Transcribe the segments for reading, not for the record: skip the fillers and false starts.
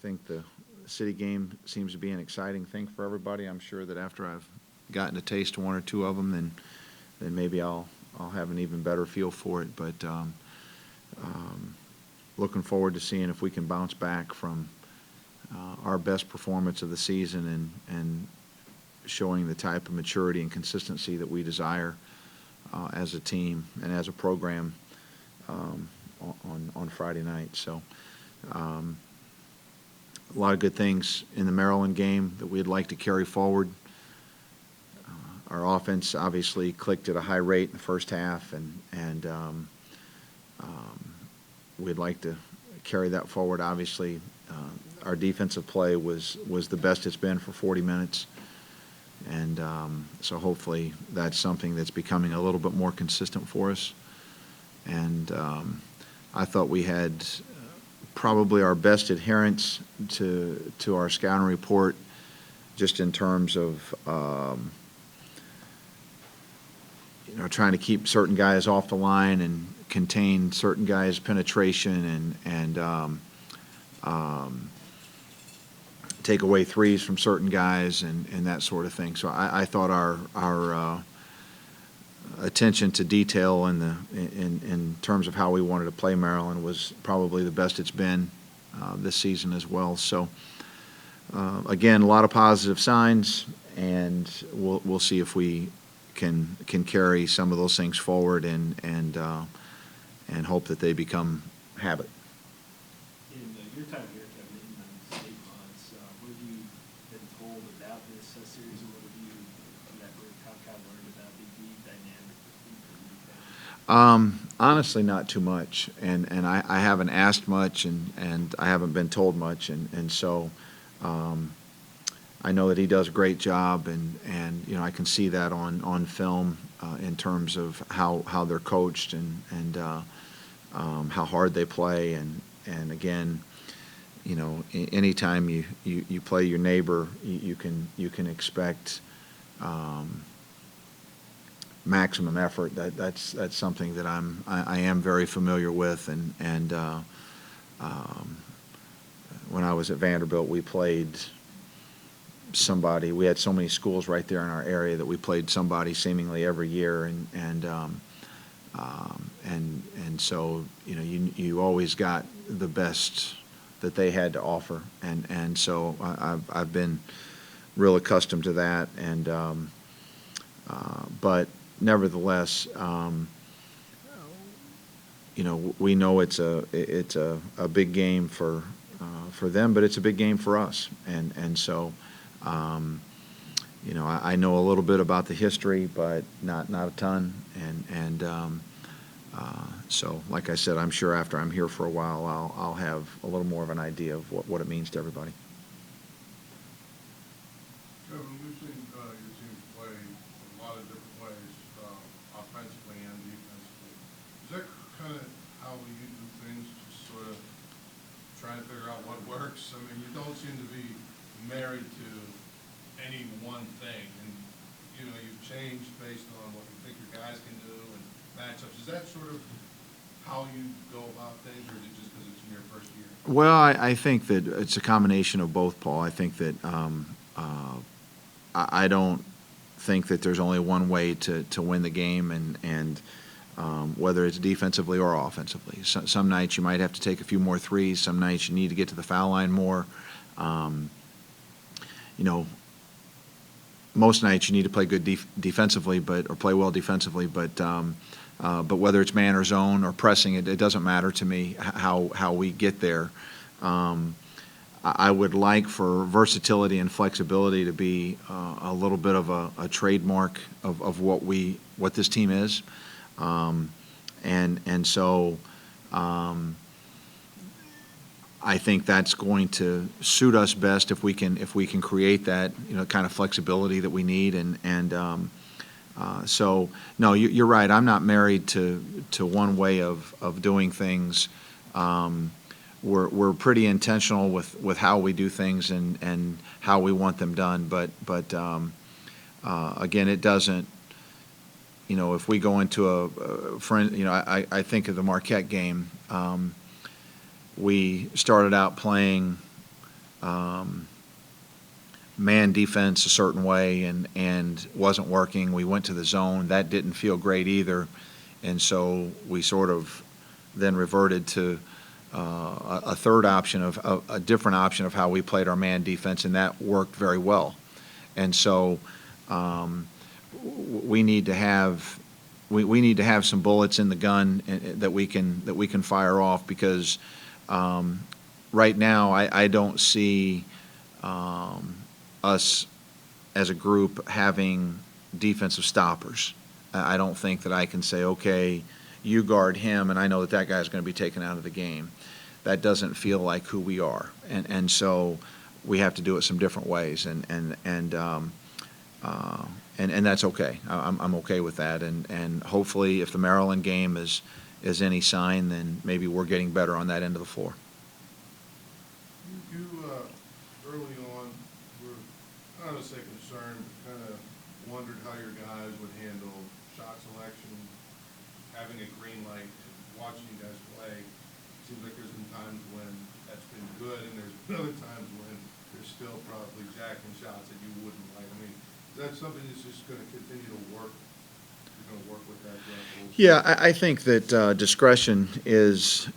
think the city game seems to be an exciting thing for everybody. I'm sure that after I've gotten to taste one or two of them, then maybe I'll have an even better feel for it. But looking forward to seeing if we can bounce back from our best performance of the season and showing the type of maturity and consistency that we desire as a team and as a program on Friday night. So a lot of good things in the Maryland game that we'd like to carry forward. Our offense obviously clicked at a high rate in the first half, and we'd like to carry that forward. Obviously, our defensive play was the best it's been for 40 minutes, and so hopefully that's something that's becoming a little bit more consistent for us. And I thought we had probably our best adherence to our scouting report, just in terms of trying to keep certain guys off the line and contain certain guys' penetration and take away threes from certain guys and that sort of thing. So I thought our attention to detail in terms of how we wanted to play Maryland was probably the best it's been this season as well. So again, a lot of positive signs, and we'll see if we can carry some of those things forward and hope that they become habit. In your time here, Kevin, in the state months, what have you been told about this series, and what have you kind of learned about the dynamic? Honestly, not too much, and I haven't asked much, and I haven't been told much, and so I know that he does a great job, and I can see that on film in terms of how they're coached and how hard they play, and again, anytime you play your neighbor, you can expect maximum effort. That's something that I am very familiar with, and when I was at Vanderbilt, we played somebody. We had so many schools right there in our area that we played somebody seemingly every year, and so you always got the best that they had to offer, and so I've been real accustomed to that, and but nevertheless, we know it's a big game for them, but it's a big game for us, and so. I know a little bit about the history, but not a ton, and so like I said, I'm sure after I'm here for a while, I'll have a little more of an idea of what it means to everybody. Kevin, we've seen your team play a lot of different ways, offensively and defensively. Is that kind of how you do things, just sort of trying to figure out what works? I mean, you don't seem to be married to any one thing, and you've changed based on what you think your guys can do and matchups. Is that sort of how you go about things, or is it just because it's in your first year? Well, I think that it's a combination of both, Paul. I think that I don't think that there's only one way to win the game, and whether it's defensively or offensively. Some nights you might have to take a few more threes. Some nights you need to get to the foul line more. Most nights you need to play good defensively, or play well defensively, but whether it's man or zone or pressing, it doesn't matter to me how we get there. I would like for versatility and flexibility to be a little bit of a trademark of what this team is, and so. I think that's going to suit us best if we can create that kind of flexibility that we need, and so no, you're right. I'm not married to one way of doing things. We're pretty intentional with how we do things and how we want them done. But again, it doesn't. If we go into a friend, I think of the Marquette game. We started out playing man defense a certain way and wasn't working. We went to the zone. That didn't feel great either. And so we sort of then reverted to a third option of a different option of how we played our man defense, and that worked very well. And so we need to have some bullets in the gun that we can fire off, because right now I don't see us as a group having defensive stoppers. I don't think that I can say, okay, you guard him, and I know that that guy's going to be taken out of the game. That doesn't feel like who we are, and so we have to do it some different ways, and that's okay. I'm okay with that, and hopefully, if the Maryland game is any sign, then maybe we're getting better on that end of the floor. You early on were, I don't want to say concerned, but kind of wondered how your guys would handle shot selection, having a green light, watching you guys play. Seems like there's been times when that's been good, and there's been other times when there's still probably jacking shots that you wouldn't like. I mean, is that something that's just going to continue to work? You're going to work with that throughout the whole season? Yeah, I think that discretion is.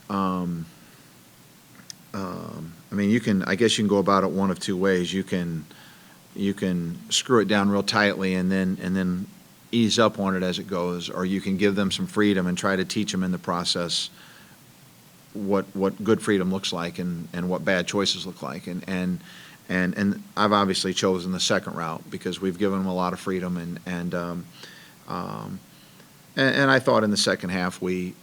I mean, I guess you can go about it one of two ways. You can screw it down real tightly and then ease up on it as it goes, or you can give them some freedom and try to teach them in the process what good freedom looks like and what bad choices look like. And I've obviously chosen the second route because we've given them a lot of freedom, and I thought in the second half we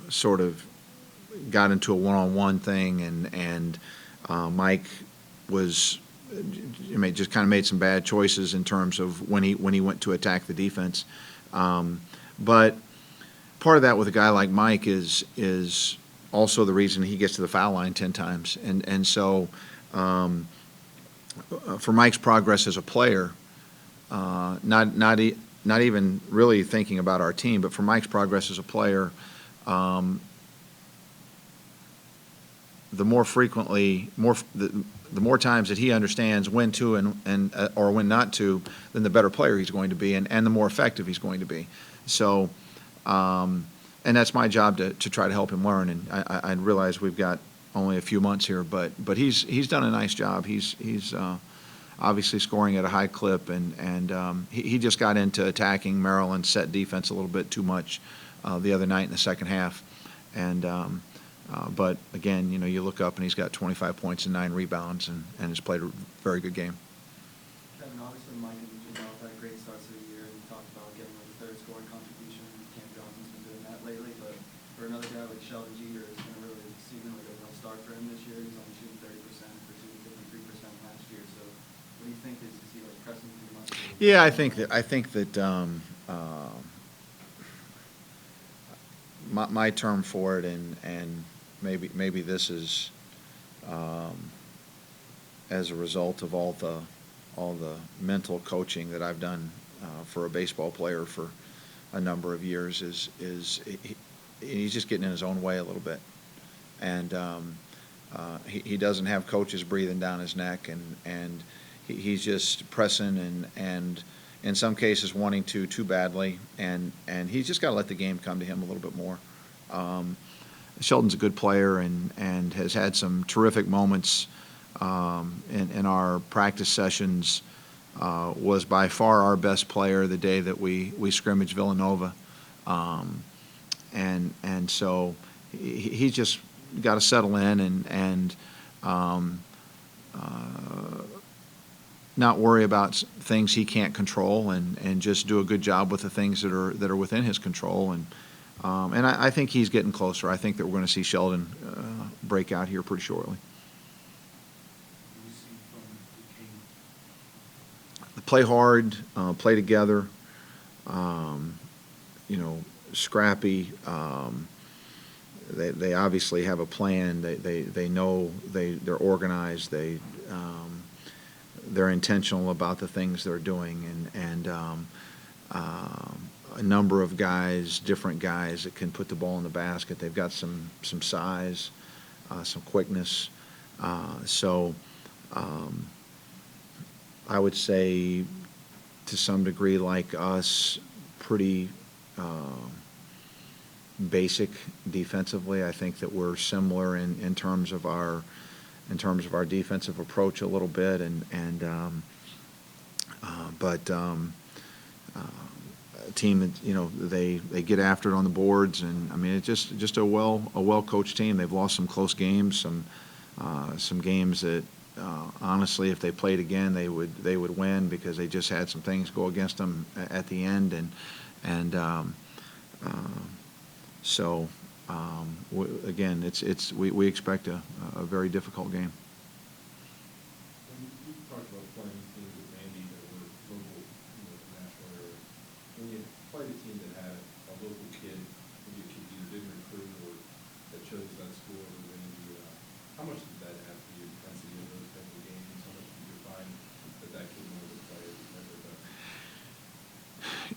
sort of got into a one-on-one thing, and Mike was just kind of made some bad choices in terms of when he went to attack the defense. But part of that with a guy like Mike is also the reason he gets to the foul line 10 times, and so for Mike's progress as a player, not even really thinking about our team, but for Mike's progress as a player. The more frequently, the more times that he understands when to and or when not to, then the better player he's going to be, and the more effective he's going to be. So, and that's my job to try to help him learn. And I realize we've got only a few months here, but he's done a nice job. He's obviously scoring at a high clip, and he just got into attacking Maryland's set defense a little bit too much the other night in the second half, and. But again, you look up and he's got 25 points and 9 rebounds and has played a very good game. Kevin, obviously Mike and Janelle have had great starts of the year, and you talked about getting like a third scoring contribution. Cam Johnson's been doing that lately, but for another guy like Sheldon Jeter, it's been a really season like a real start for him this year. He's only shooting 30% for shooting 53% last year. So what do you think is he like pressing too much? Yeah, I think that my term for it, and maybe this is as a result of all the mental coaching that I've done for a baseball player for a number of years, is he's just getting in his own way a little bit, and he doesn't have coaches breathing down his neck, and he's just pressing and in some cases wanting to too badly, and he's just got to let the game come to him a little bit more. Sheldon's a good player and has had some terrific moments in our practice sessions. Was by far our best player the day that we scrimmaged Villanova, and so he's just got to settle in and not worry about things he can't control, and just do a good job with the things that are within his control. And I think he's getting closer. I think that we're going to see Sheldon break out here pretty shortly. Play hard, play together, scrappy. They obviously have a plan. They know they're organized. They're intentional about the things they're doing, and a number of guys, different guys that can put the ball in the basket. They've got some size, some quickness. So I would say, to some degree, like us, pretty basic defensively. I think that we're similar in terms of our defensive approach a little bit, but a team that, you know, they get after it on the boards, and I mean, it's just a well coached team. They've lost some close games, some games that honestly, if they played again, they would win, because they just had some things go against them at the end, and so again, we expect a very difficult game. You talked about playing teams with Mandy that were local, you know, the national area. When you played a team that had a local kid, maybe a kid you didn't recruit or that chose that school over Mandy, how much did that add to the intensity of those type of games? How much did you find that kid wanted to play because of that?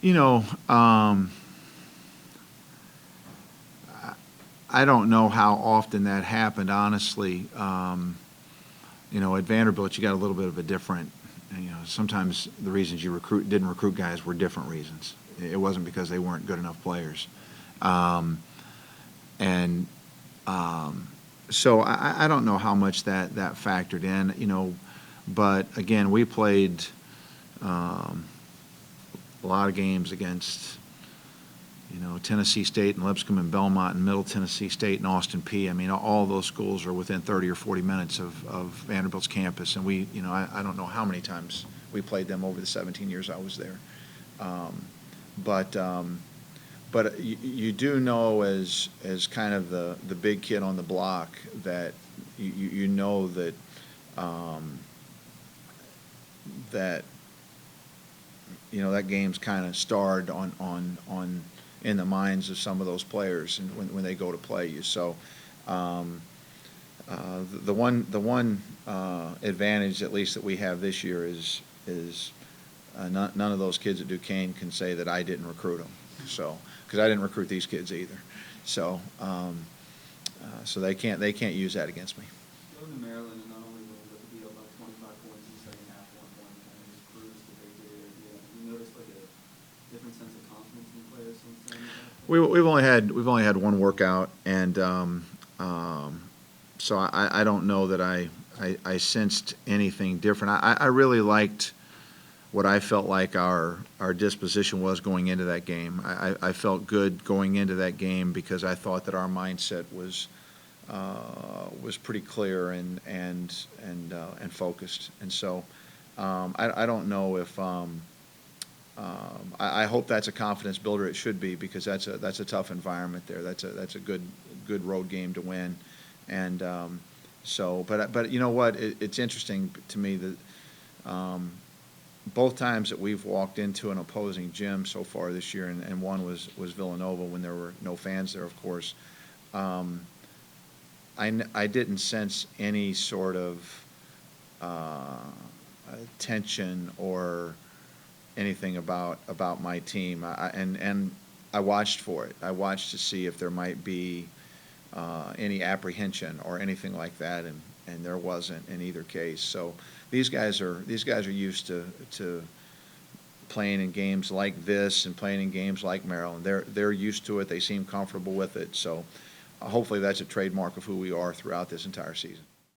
You know, I don't know how often that happened, honestly. You know, at Vanderbilt, you got a little bit of a different, you know, sometimes the reasons you didn't recruit guys were different reasons. It wasn't because they weren't good enough players. So I don't know how much that factored in, you know, but again, we played a lot of games against, you know, Tennessee State and Lipscomb and Belmont and Middle Tennessee State and Austin Peay. I mean, all those schools are within 30 or 40 minutes of Vanderbilt's campus, and we, you know, I don't know how many times we played them over the 17 years I was there. But you do know, as kind of the big kid on the block, that you know that that, you know, that game's kind of starred on in the minds of some of those players, and when they go to play you. So the one advantage, at least, that we have this year is none of those kids at Duquesne can say that I didn't recruit them. So, because I didn't recruit these kids either. So so they can't use that against me. Go to Maryland and not only win, but to be up by 25 points in the second half, 1 point, kind of just proves that they did it. Yeah, you noticed like a different sense of confidence in the players since then? We've only had one workout, and so I don't know that I sensed anything different. I really liked what I felt like our disposition was going into that game. I felt good going into that game because I thought that our mindset was pretty clear and focused. And so I don't know if I hope that's a confidence builder. It should be, because that's a tough environment there. That's a good road game to win. And so, but you know what? It's interesting to me that both times that we've walked into an opposing gym so far this year, and one was Villanova when there were no fans there, of course. I didn't sense any sort of tension or anything about my team, and I watched for it. I watched to see if there might be any apprehension or anything like that, and there wasn't in either case. So these guys are used to playing in games like this and playing in games like Maryland. They're used to it. They seem comfortable with it. So hopefully that's a trademark of who we are throughout this entire season.